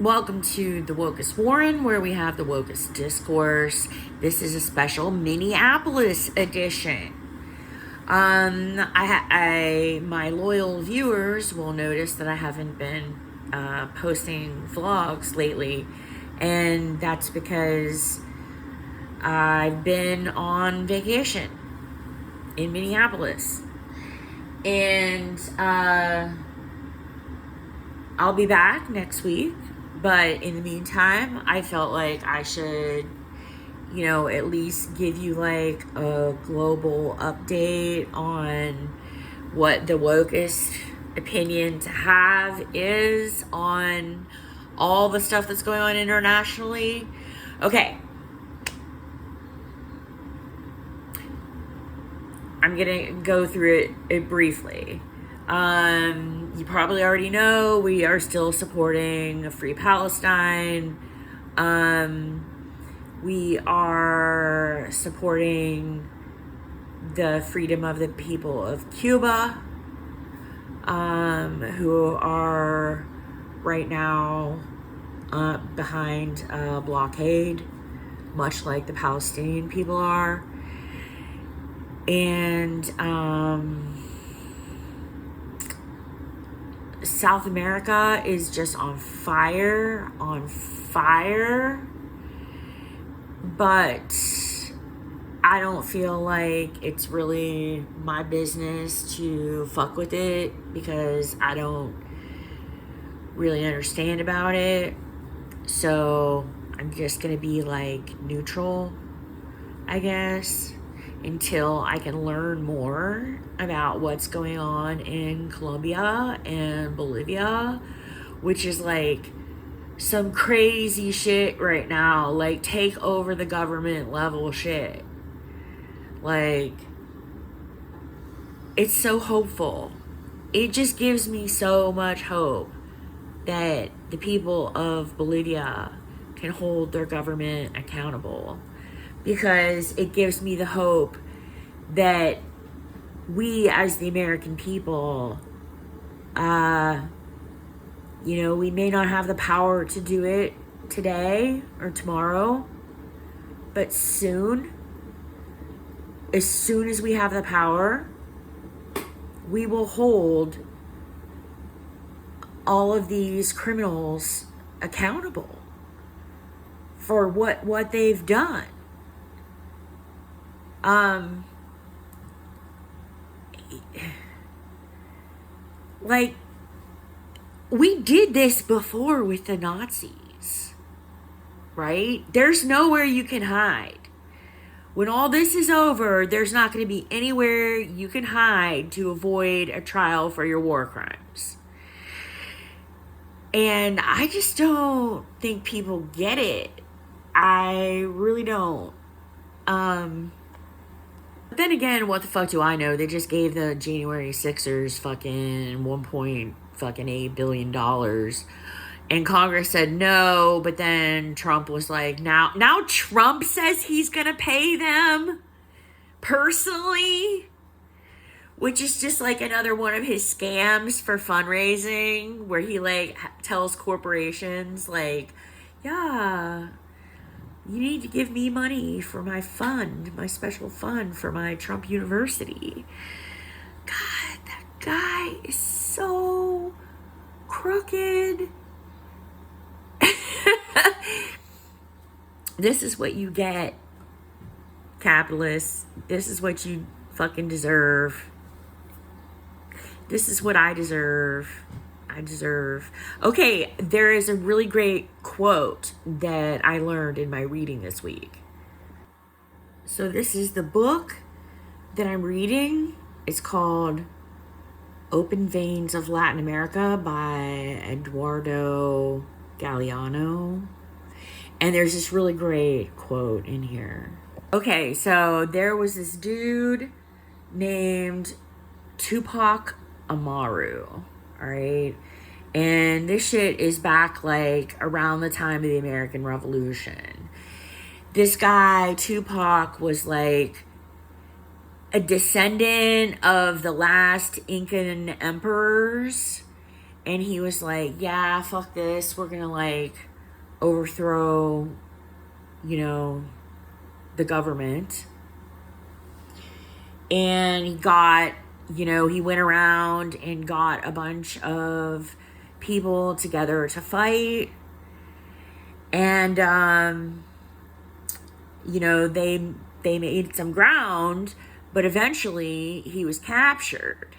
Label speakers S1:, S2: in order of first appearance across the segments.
S1: Welcome to the Wokest Warren, where we have the Wokest Discourse. This is a special Minneapolis edition. My loyal viewers will notice that I haven't been posting vlogs lately, and that's because I've been on vacation in Minneapolis, and I'll be back next week. But in the meantime, I felt like I should, at least give you like a global update on what the wokest opinion to have is on all the stuff that's going on internationally. Okay. I'm going to go through it briefly. You probably already know we are still supporting a free Palestine. We are supporting the freedom of the people of Cuba, who are right now behind a blockade, much like the Palestinian people are. And South America is just on fire. But I don't feel like it's really my business to fuck with it because I don't really understand about it. So I'm just gonna be like neutral, I guess, until I can learn more about what's going on in Colombia and Bolivia, which is like some crazy shit right now, like take over the government level shit. Like, it's so hopeful. It just gives me so much hope that the people of Bolivia can hold their government accountable, because it gives me the hope that we as the American people, we may not have the power to do it today or tomorrow, but soon, as soon as we have the power, we will hold all of these criminals accountable for what they've done. Like, we did this before with the Nazis, right? There's nowhere you can hide. When all this is over, there's not going to be anywhere you can hide to avoid a trial for your war crimes. And I just don't think people get it. I really don't. But then again, what the fuck do I know? They just gave the January Sixers fucking $1.8 billion. And Congress said no, but then Trump was like, now Trump says he's gonna pay them personally, which is just like another one of his scams for fundraising, where he like tells corporations like, yeah, you need to give me money for my fund, my special fund for my Trump University. God, that guy is so crooked. This is what you get, capitalists. This is what you fucking deserve. This is what I deserve. Okay, there is a really great quote that I learned in my reading this week. So this is the book that I'm reading. It's called Open Veins of Latin America by Eduardo Galeano. And there's this really great quote in here. Okay, so there was this dude named Tupac Amaru, all right? And this shit is back like around the time of the American Revolution. This guy, Tupac, was like a descendant of the last Incan emperors. And he was like, yeah, fuck this. We're going to like overthrow, you know, the government. And he got, you know, he went around and got a bunch of people together to fight. And, you know, they made some ground, but eventually he was captured.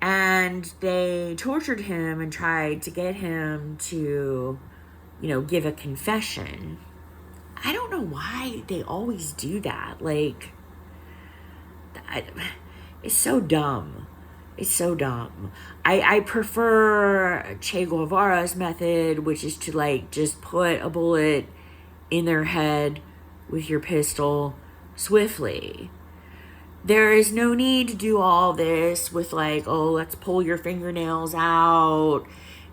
S1: And they tortured him and tried to get him to, you know, give a confession. I don't know why they always do that. Like, it's so dumb. It's so dumb. I prefer Che Guevara's method, which is to like just put a bullet in their head with your pistol swiftly. There is no need to do all this with like, oh, let's pull your fingernails out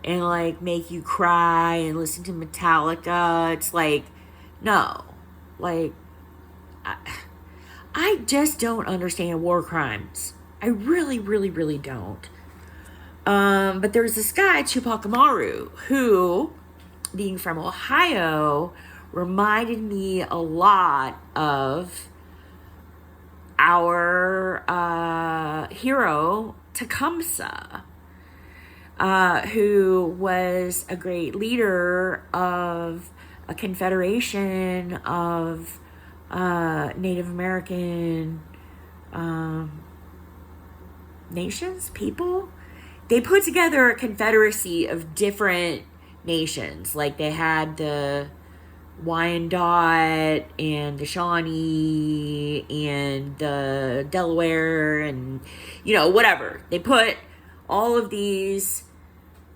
S1: and like make you cry and listen to Metallica. It's like, no. Like, I just don't understand war crimes. I really, really, really don't. But there's this guy, Tupac Amaru, who, being from Ohio, reminded me a lot of our hero, Tecumseh, who was a great leader of a confederation of Native American nations, people. They put together a confederacy of different nations. Like they had the Wyandot and the Shawnee and the Delaware and, you know, whatever. They put all of these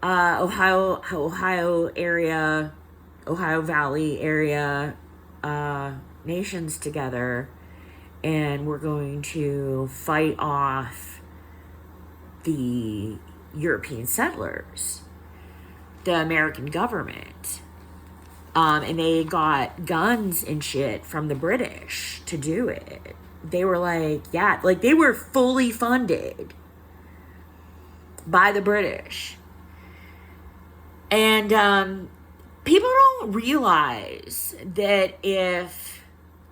S1: Ohio Valley area nations together, and we're going to fight off the European settlers, the American government. And they got guns and shit from the British to do it. They were like, yeah, like they were fully funded by the British. And people don't realize that if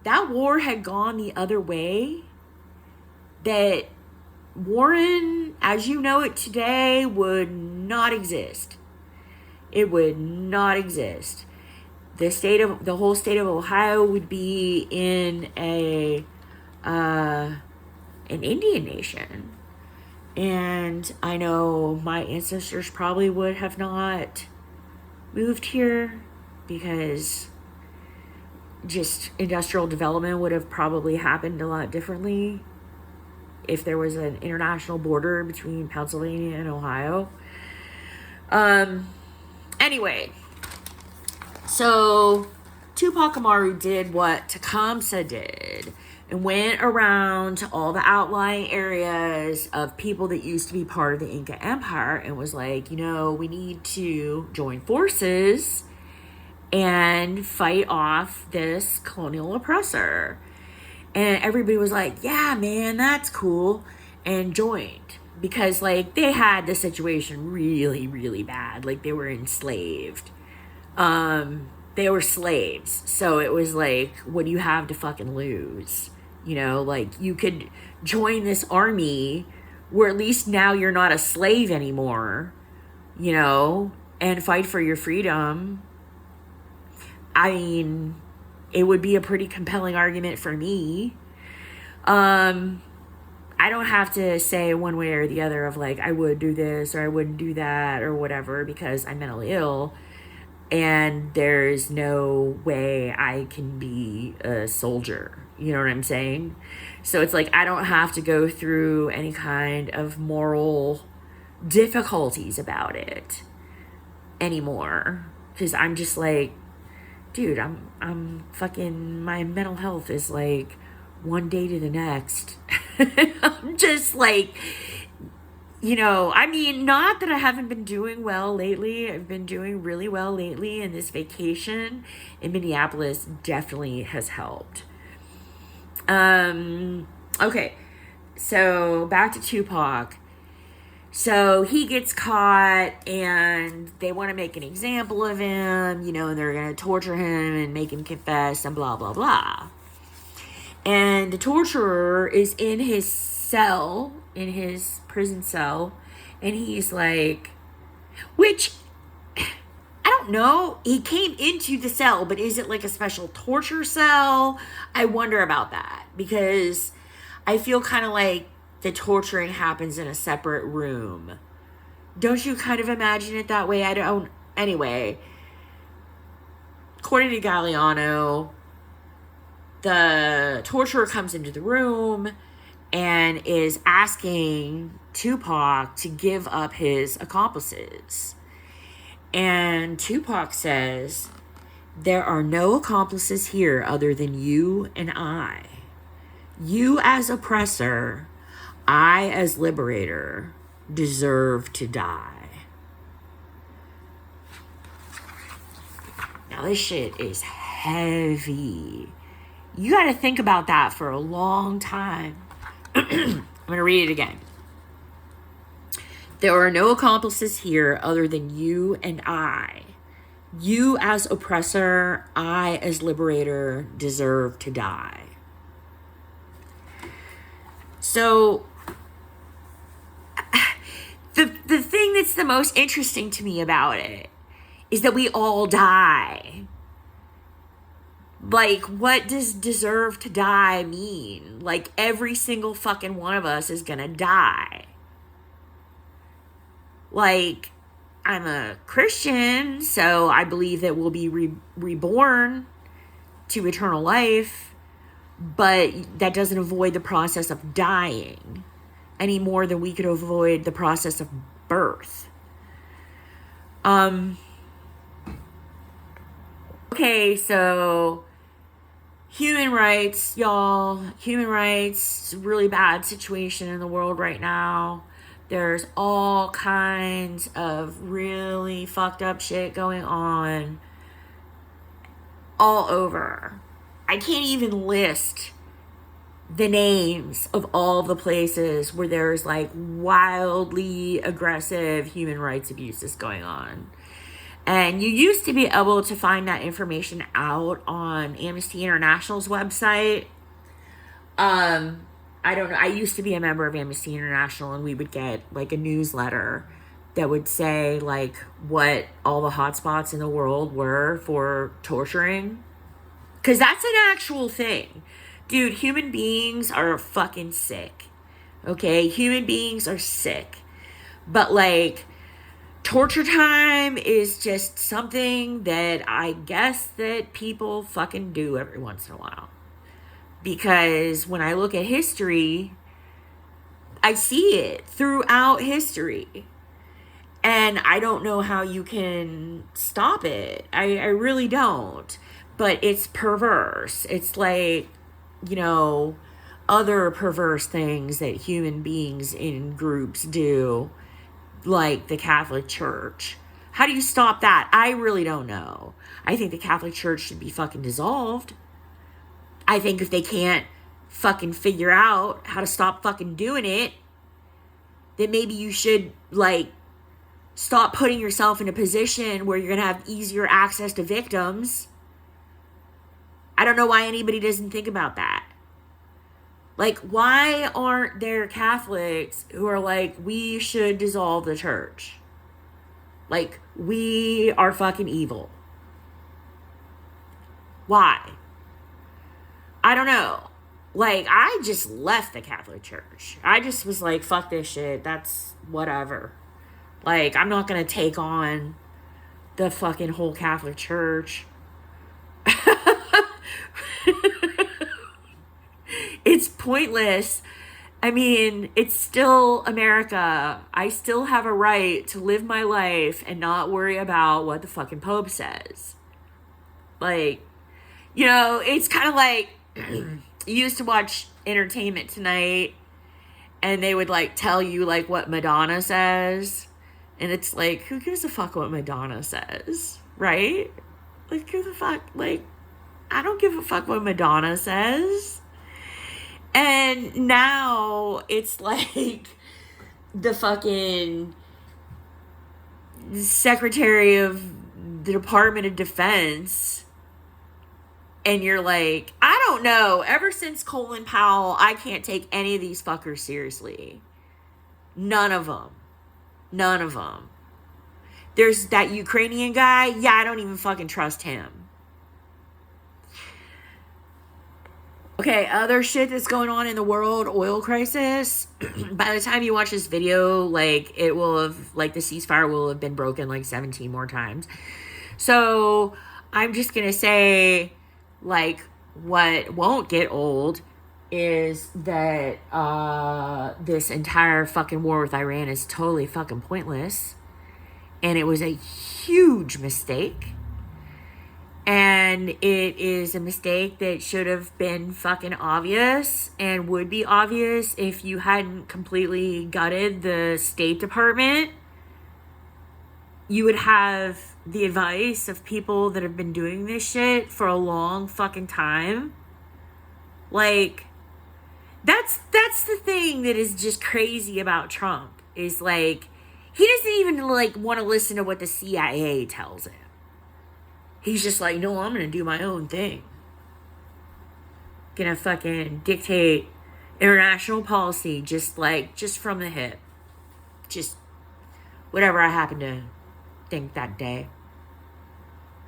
S1: that war had gone the other way, that Warren, as you know it today, would not exist. It would not exist. The whole state of Ohio would be in an Indian nation. And I know my ancestors probably would have not moved here because just industrial development would have probably happened a lot differently if there was an international border between Pennsylvania and Ohio. Anyway, so Tupac Amaru did what Tecumseh did and went around to all the outlying areas of people that used to be part of the Inca Empire and was like, you know, we need to join forces and fight off this colonial oppressor. And everybody was like, yeah, man, that's cool. And joined. Because, like, they had the situation really, really bad. Like, they were enslaved. They were slaves. So it was like, what do you have to fucking lose? You know, like, you could join this army where at least now you're not a slave anymore, you know, and fight for your freedom. I mean, it would be a pretty compelling argument for me. I don't have to say one way or the other of like, I would do this or I wouldn't do that or whatever because I'm mentally ill and there's no way I can be a soldier. You know what I'm saying? So it's like, I don't have to go through any kind of moral difficulties about it anymore. Because I'm just like, dude, I'm fucking, my mental health is like one day to the next. I'm just like, you know, I mean, not that I haven't been doing well lately. I've been doing really well lately, and this vacation in Minneapolis definitely has helped. Okay, so back to Tupac. So he gets caught, and they want to make an example of him, you know, and they're going to torture him and make him confess and blah, blah, blah. And the torturer is in his cell, in his prison cell, and he's like, which, I don't know, he came into the cell, but is it like a special torture cell? I wonder about that, because I feel kind of like the torturing happens in a separate room. Don't you kind of imagine it that way? I don't. Anyway, according to Galliano, the torturer comes into the room and is asking Tupac to give up his accomplices. And Tupac says, "There are no accomplices here other than you and I. You as oppressor, I as liberator, deserve to die." Now this shit is heavy. You got to think about that for a long time. I'm going to read it again. There are no accomplices here other than you and I. You as oppressor, I as liberator, deserve to die. So the thing that's the most interesting to me about it is that we all die. Like, what does deserve to die mean? Like, every single fucking one of us is gonna die. Like, I'm a Christian, so I believe that we'll be reborn to eternal life, but that doesn't avoid the process of dying any more than we could avoid the process of birth. Okay, so human rights, y'all. Human rights is a really bad situation in the world right now. There's all kinds of really fucked up shit going on all over. I can't even list the names of all the places where there's like wildly aggressive human rights abuses going on. And you used to be able to find that information out on Amnesty International's website. I don't know. I used to be a member of Amnesty International, and we would get like a newsletter that would say like what all the hotspots in the world were for torturing. Because that's an actual thing. Dude, human beings are fucking sick. Okay? Human beings are sick. But like, torture time is just something that I guess that people fucking do every once in a while. Because when I look at history, I see it throughout history. And I don't know how you can stop it. I really don't. But it's perverse. It's like, you know, other perverse things that human beings in groups do, like the Catholic Church. How do you stop that? I really don't know. I think the Catholic Church should be fucking dissolved. I think if they can't fucking figure out how to stop fucking doing it, then maybe you should, like, stop putting yourself in a position where you're going to have easier access to victims. I don't know why anybody doesn't think about that. Like, why aren't there Catholics who are like, we should dissolve the church? Like, we are fucking evil. Why? I don't know. Like, I just left the Catholic Church. I just was like, fuck this shit. That's whatever. Like, I'm not going to take on the fucking whole Catholic Church. It's pointless. I mean, it's still America. I still have a right to live my life and not worry about what the fucking Pope says. Like, you know, it's kind of like, you used to watch Entertainment Tonight, and they would, like, tell you, like, what Madonna says. And it's like, who gives a fuck what Madonna says? Right? Like, who the fuck? Like, I don't give a fuck what Madonna says. And now it's like, the fucking Secretary of the Department of Defense, and you're like, I don't know. Ever since Colin Powell, I can't take any of these fuckers seriously. None of them. None of them. There's that Ukrainian guy. Yeah, I don't even fucking trust him. Okay, other shit that's going on in the world, oil crisis. By the time you watch this video, like, it will have, like, the ceasefire will have been broken like 17 more times. So, I'm just gonna say, like, what won't get old is that this entire fucking war with Iran is totally fucking pointless. And it was a huge mistake. And it is a mistake that should have been fucking obvious and would be obvious if you hadn't completely gutted the State Department. You would have the advice of people that have been doing this shit for a long fucking time. Like, that's the thing that is just crazy about Trump, is like, he doesn't even like want to listen to what the CIA tells him. He's just like, no, I'm going to do my own thing. Gonna fucking dictate international policy just from the hip. Just whatever I happen to think that day.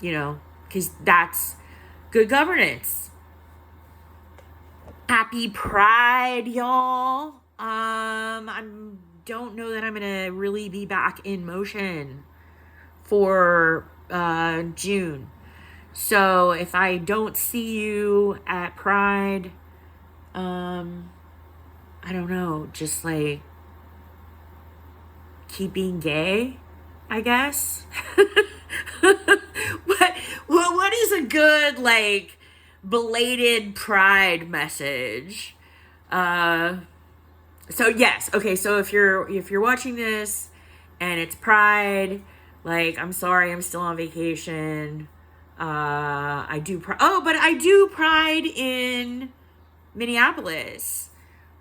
S1: You know, because that's good governance. Happy Pride, y'all. I don't know that I'm going to really be back in motion for June. So if I don't see you at Pride, I don't know, just like keep being gay, I guess. What is a good like belated Pride message? So yes, okay, so if you're watching this and it's Pride, like, I'm sorry, I'm still on vacation. I do Pride in Minneapolis.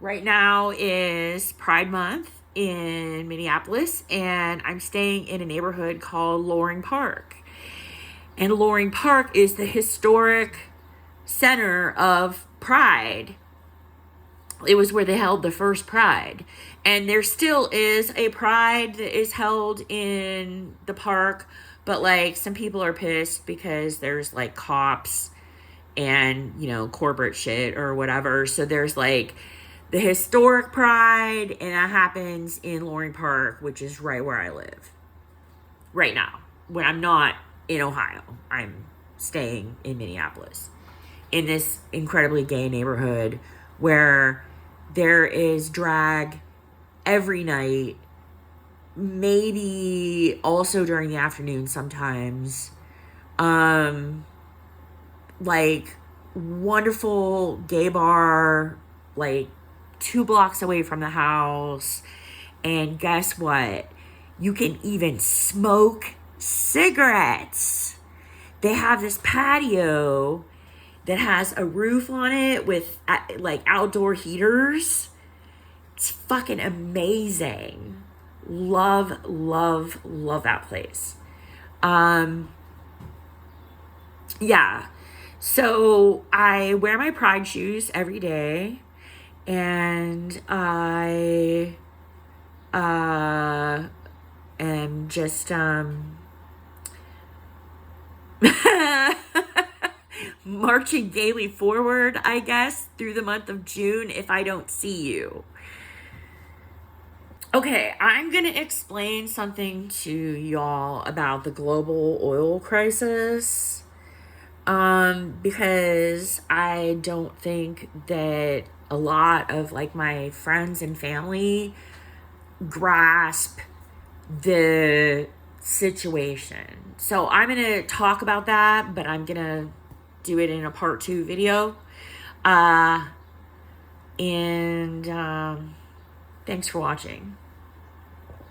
S1: Right now is Pride Month in Minneapolis, and I'm staying in a neighborhood called Loring Park. And Loring Park is the historic center of Pride. It was where they held the first Pride. And there still is a Pride that is held in the park. But, like, some people are pissed because there's, like, cops and, you know, corporate shit or whatever. So there's, like, the historic Pride. And that happens in Loring Park, which is right where I live. Right now. When I'm not in Ohio. I'm staying in Minneapolis. In this incredibly gay neighborhood where there is drag every night, maybe also during the afternoon sometimes. Like, wonderful gay bar, like 2 blocks away from the house. And guess what? You can even smoke cigarettes. They have this patio that has a roof on it with like outdoor heaters. It's fucking amazing. Love that place. Yeah. So I wear my Pride shoes every day, and I am just marching gaily forward, I guess, through the month of June if I don't see you. Okay, I'm going to explain something to y'all about the global oil crisis, because I don't think that a lot of, like, my friends and family grasp the situation. So I'm going to talk about that, but I'm going to do it in a part 2 video. And thanks for watching.